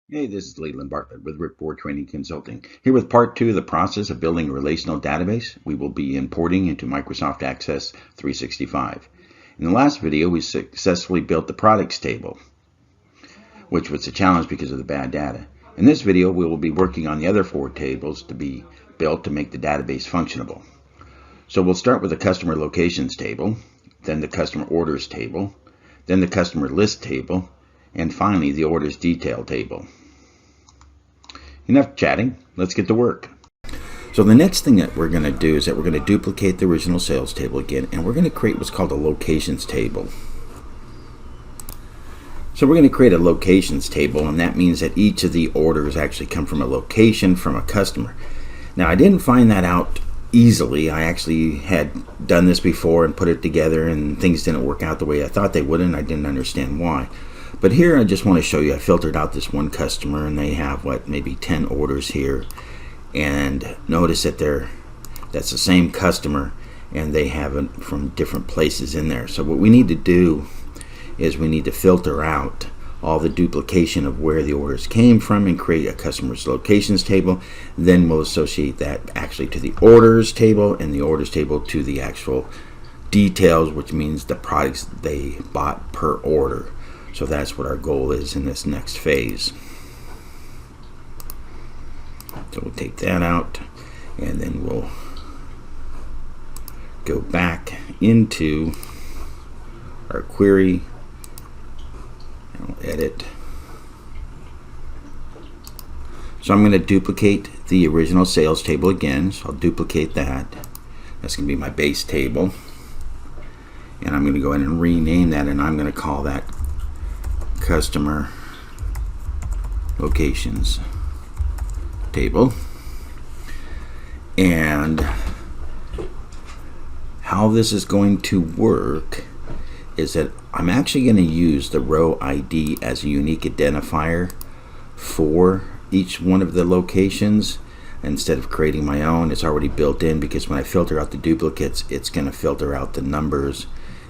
Hey, this is Leland Bartlett with Ripboard Training Consulting. Here with part two of the process of building a relational database we will be importing into Microsoft Access 365. In the last video, we successfully built the products table, which was a challenge because of the bad data. In this video, we will be working on the other four tables to be built to make the database functionable. So we'll start with the customer locations table, then the customer orders table, then the customer list table, and finally the orders detail table. Enough chatting, let's get to work. So the next thing that we're going to do is that we're going to duplicate the original sales table again, and we're going to create what's called a locations table. So we're going to create a locations table, and that means that each of the orders actually come from a location from a customer. Now I didn't find that out easily. I actually had done this before and put it together, and things didn't work out the way I thought they would, and I didn't understand why. But here I just want to show you, I filtered out this one customer, and they have maybe 10 orders here, and notice that that's the same customer, and they have it from different places in there. So what we need to do is we need to filter out all the duplication of where the orders came from and create a customer's locations table. Then we'll associate that actually to the orders table, and the orders table to the actual details, which means the products they bought per order. So that's what our goal is in this next phase. So we'll take that out, and then we'll go back into our query. I'll edit. So I'm going to duplicate the original sales table again. So I'll duplicate that. That's going to be my base table. And I'm going to go ahead and rename that, and I'm going to call that customer locations table. And how this is going to work is that I'm actually going to use the row ID as a unique identifier for each one of the locations. Instead of creating my own, it's already built in, because when I filter out the duplicates, it's going to filter out the numbers,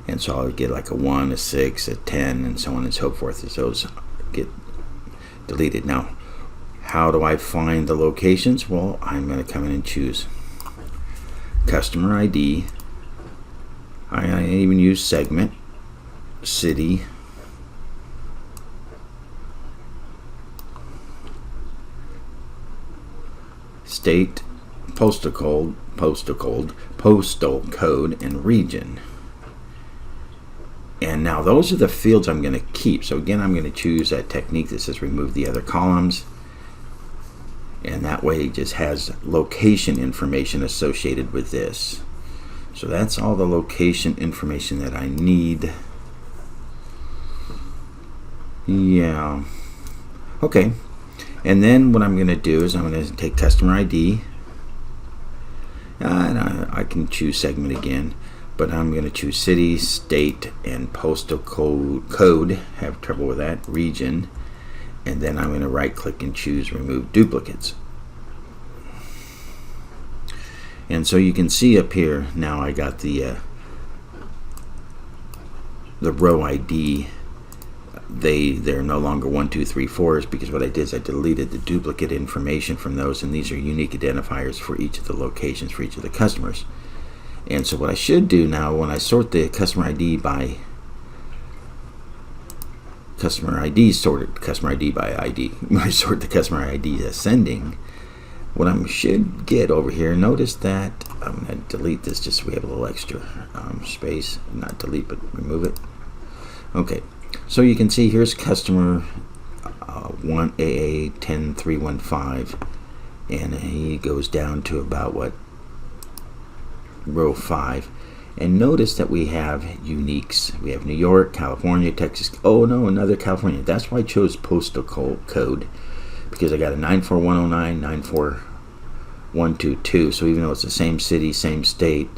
and so I'll get like a 1, a 6, a 10, and so on and so forth as those get deleted. Now, how do I find the locations? Well, I'm going to come in and choose customer ID. I even use segment, city, state, postal code, and region. And now those are the fields I'm going to keep. So again, I'm going to choose that technique that says remove the other columns, and that way it just has location information associated with this. So that's all the location information that I need. Yeah. Okay. And then what I'm going to do is I'm going to take customer ID, and I can choose segment again, but I'm going to choose city, state, and postal code. Have trouble with that. Region. And then I'm going to right click and choose remove duplicates. And so you can see up here now I got the row ID. They're no longer 1, 2, 3, 4s, because what I did is I deleted the duplicate information from those, and these are unique identifiers for each of the locations for each of the customers. And so what I should do now, when I sort the customer ID by customer ID, sorted customer ID by ID, when I sort the customer ID ascending, what I should get over here, notice that I'm going to delete this just so we have a little extra space. Not delete, but remove it. Okay, so you can see here's customer 1AA10315, and he goes down to about row 5. And notice that we have uniques. We have New York, California, Texas. Oh no, another California. That's why I chose postal code, because I got a 94109, 94122. So even though it's the same city, same state,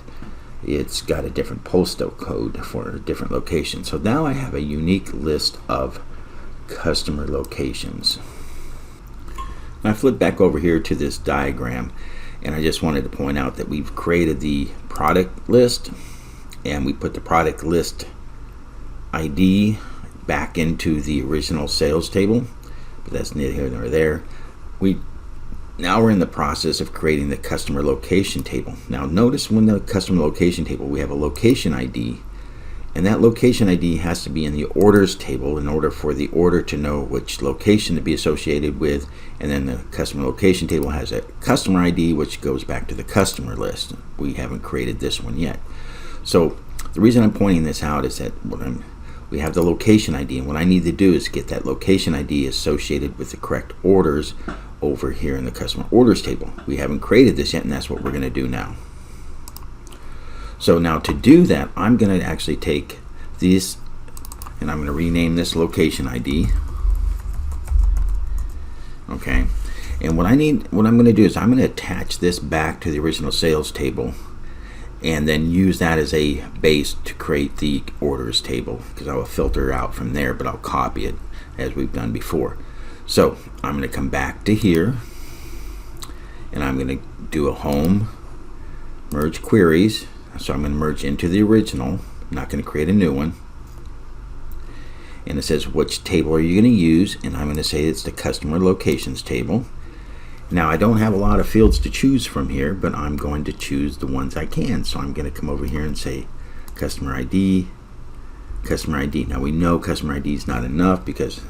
it's got a different postal code for a different location. So now I have a unique list of customer locations. I flip back over here to this diagram, and I just wanted to point out that we've created the product list, and we put the product list ID back into the original sales table but that's neither here nor there. Now we're in the process of creating the customer location table. Now notice when the customer location table, we have a location ID, and that location ID has to be in the orders table in order for the order to know which location to be associated with, and then the customer location table has a customer ID which goes back to the customer list. We haven't created this one yet. So the reason I'm pointing this out is that we have the location ID, and what I need to do is get that location ID associated with the correct orders over here in the customer orders table. We haven't created this yet, and that's what we're going to do now. So now to do that, I'm going to actually take these and I'm going to rename this location ID. Okay, and what I'm going to do is I'm going to attach this back to the original sales table and then use that as a base to create the orders table, because I will filter out from there, but I'll copy it as we've done before. So I'm going to come back to here and I'm going to do a home merge queries. So I'm going to merge into the original. I'm not going to create a new one. And it says which table are you going to use, and I'm going to say it's the customer locations table. Now I don't have a lot of fields to choose from here, but I'm going to choose the ones I can. So I'm going to come over here and say customer ID, customer ID. Now we know customer ID is not enough because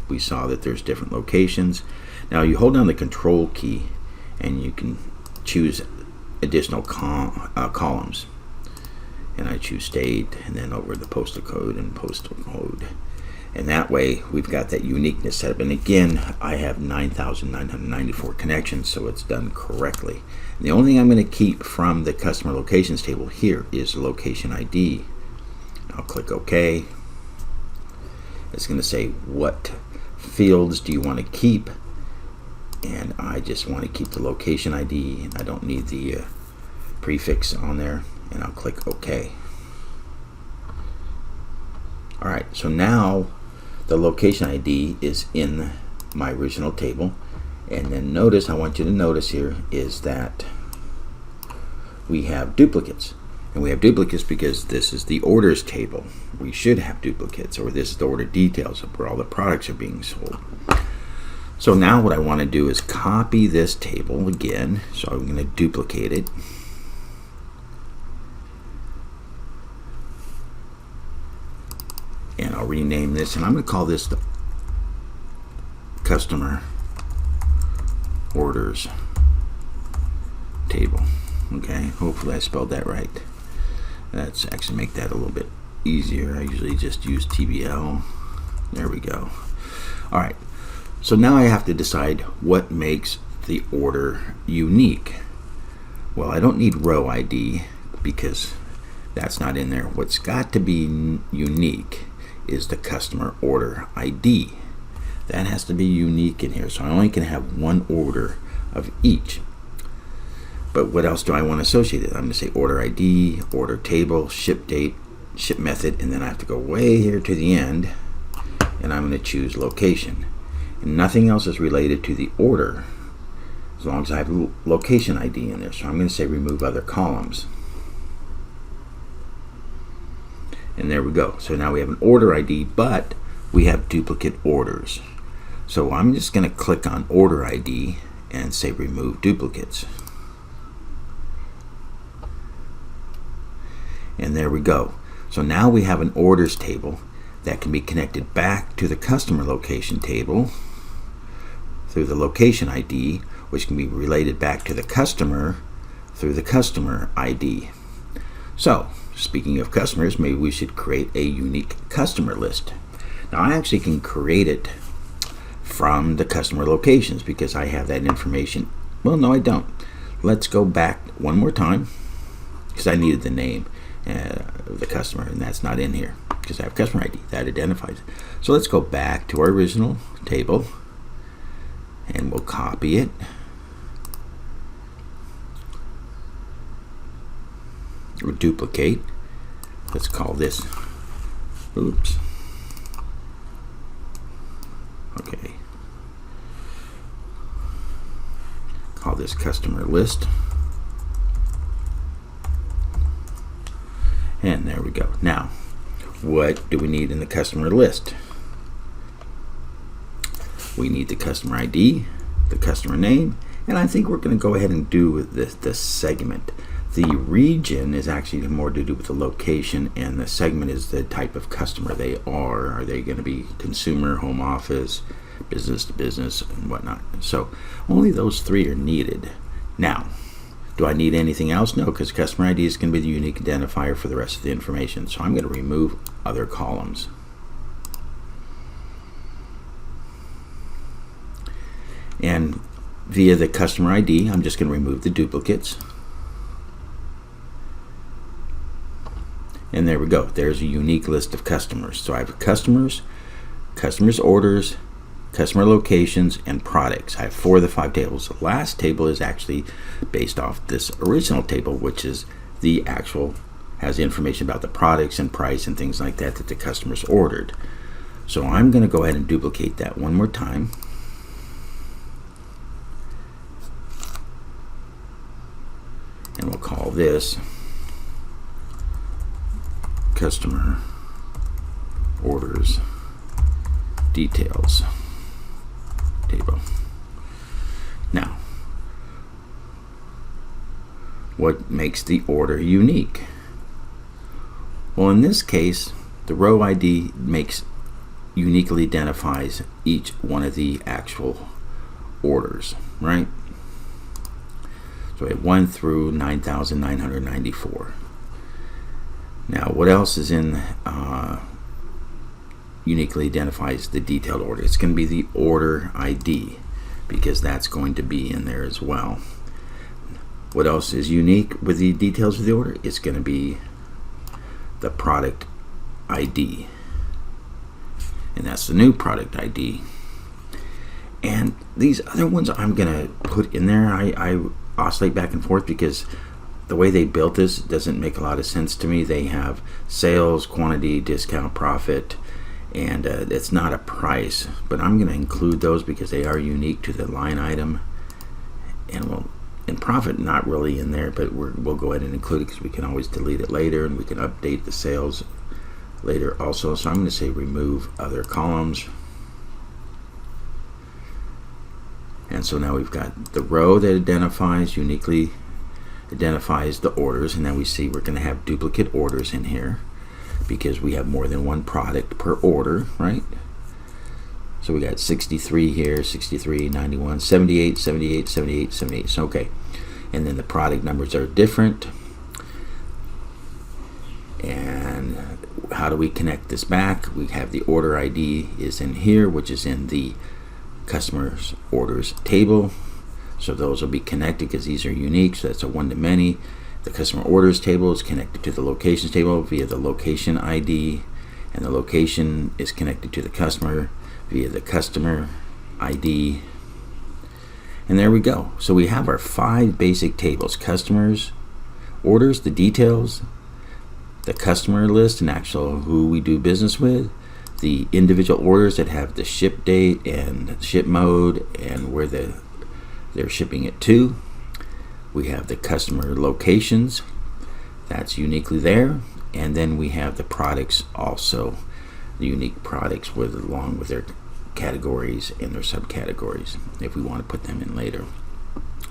we saw that there's different locations. Now you hold down the control key and you can choose additional columns, and I choose state and then over the postal code and postal code, and that way we've got that uniqueness set up. And again, I have 9,994 connections, so it's done correctly. And the only thing I'm going to keep from the customer locations table here is location ID. I'll click OK. It's going to say what fields do you want to keep, and I just want to keep the location ID, and I don't need the prefix on there, and I'll click OK. Alright, so now the location ID is in my original table, and then notice, I want you to notice here is that we have duplicates. And we have duplicates because this is the orders table. We should have duplicates, or this is the order details of where all the products are being sold. So now what I want to do is copy this table again. So I'm going to duplicate it. And I'll rename this, and I'm going to call this the customer orders table. Okay, hopefully I spelled that right. Let's actually make that a little bit easier. I usually just use TBL. There we go. All right, so now I have to decide what makes the order unique. Well, I don't need row ID because that's not in there. What's got to be unique is the customer order ID. That has to be unique in here, so I only can have one order of each. But what else do I want associated? I'm going to say order ID, order table, ship date, ship method, and then I have to go way here to the end, and I'm going to choose location. And nothing else is related to the order as long as I have location ID in there. So I'm going to say remove other columns. And there we go. So now we have an order ID, but we have duplicate orders. So I'm just going to click on order ID and say remove duplicates. And there we go. So now we have an orders table that can be connected back to the customer location table through the location ID, which can be related back to the customer through the customer ID. So, speaking of customers, maybe we should create a unique customer list. Now I actually can create it from the customer locations because I have that information. Well, no, I don't. Let's go back one more time because I needed the name of the customer, and that's not in here because I have customer ID that identifies it. So let's go back to our original table and we'll copy it. Or duplicate. Let's call this, oops. Okay. Call this customer list. And there we go. Now, what do we need in the customer list? We need the customer ID, the customer name, and I think we're going to go ahead and do the segment. The region is actually more to do with the location, and the segment is the type of customer they are. Are they going to be consumer, home office, business to business, and whatnot? So only those three are needed. Now, do I need anything else? No, because customer ID is going to be the unique identifier for the rest of the information. So I'm going to remove other columns. And via the customer ID, I'm just going to remove the duplicates. And there we go. There's a unique list of customers. So I have customers, customers' orders, customer locations, and products. I have 4 of the 5 tables. The last table is actually based off this original table, which is the actual, has information about the products and price and things like that that the customers ordered. So I'm going to go ahead and duplicate that one more time. And we'll call this customer orders details table. Now, what makes the order unique? Well, in this case, the row ID uniquely identifies each one of the actual orders, right? So we have 1 through 9,994. Now, what else is in uniquely identifies the detailed order? It's going to be the order ID, because that's going to be in there as well. What else is unique with the details of the order? It's going to be the product ID, and that's the new product ID. And these other ones I'm going to put in there. I oscillate back and forth because the way they built this doesn't make a lot of sense to me. They have sales, quantity, discount, profit, and it's not a price, but I'm going to include those because they are unique to the line item. And profit not really in there, but we'll go ahead and include it because we can always delete it later, and we can update the sales later also. So I'm going to say remove other columns. And so now we've got the row that uniquely identifies the orders, and then we see we're going to have duplicate orders in here because we have more than one product per order, right? So we got 63 here, 63, 91, 78, 78, 78, 78. So okay. And then the product numbers are different. And how do we connect this back? We have the order ID is in here, which is in the customers orders table. So those will be connected because these are unique. So that's a one-to-many. The customer orders table is connected to the locations table via the location ID, and the location is connected to the customer via the customer ID. And there we go. So we have our 5 basic tables: customers, orders, the details, the customer list and actual who we do business with, the individual orders that have the ship date and ship mode and where they're shipping it to. We have the customer locations, that's uniquely there, and then we have the products also, the unique products along with their categories and their subcategories if we want to put them in later.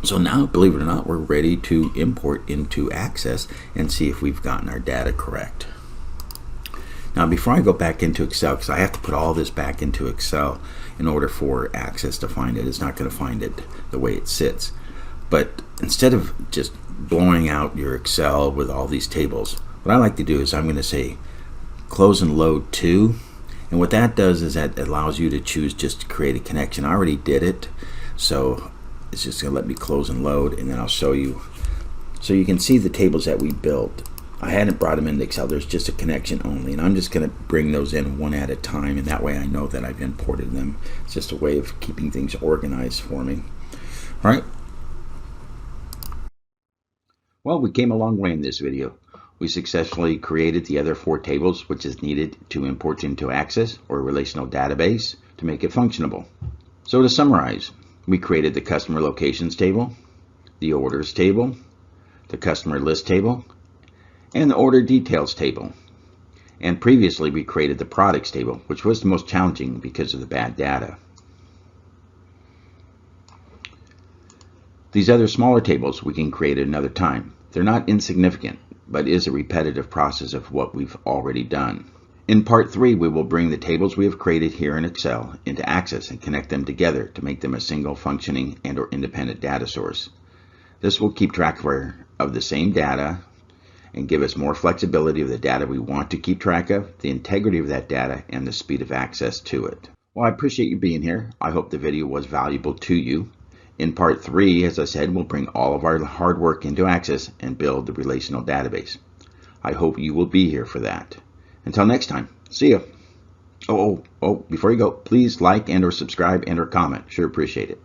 So now, believe it or not, we're ready to import into Access and see if we've gotten our data correct. Now, before I go back into Excel, because I have to put all this back into Excel in order for Access to find it. It's not going to find it the way it sits. But instead of just blowing out your Excel with all these tables, what I like to do is I'm going to say close and load to. And what that does is that allows you to choose just to create a connection. I already did it, so it's just going to let me close and load, and then I'll show you. So you can see the tables that we built. I hadn't brought them into Excel. There's just a connection only, and I'm just going to bring those in one at a time, and that way I know that I've imported them. It's just a way of keeping things organized for me. All right. Well, we came a long way in this video. We successfully created the other 4 tables, which is needed to import into Access or relational database to make it functionable. So to summarize, we created the customer locations table, the orders table, the customer list table, and the order details table. And previously we created the products table, which was the most challenging because of the bad data. These other smaller tables we can create at another time. They're not insignificant, but is a repetitive process of what we've already done. In part 3, we will bring the tables we have created here in Excel into Access and connect them together to make them a single functioning and/or independent data source. This will keep track of the same data and give us more flexibility of the data we want to keep track of, the integrity of that data, and the speed of access to it. Well, I appreciate you being here. I hope the video was valuable to you. In part 3, as I said, we'll bring all of our hard work into Access and build the relational database. I hope you will be here for that. Until next time, see ya. Oh, before you go, please like and/or subscribe and/or comment. Sure appreciate it.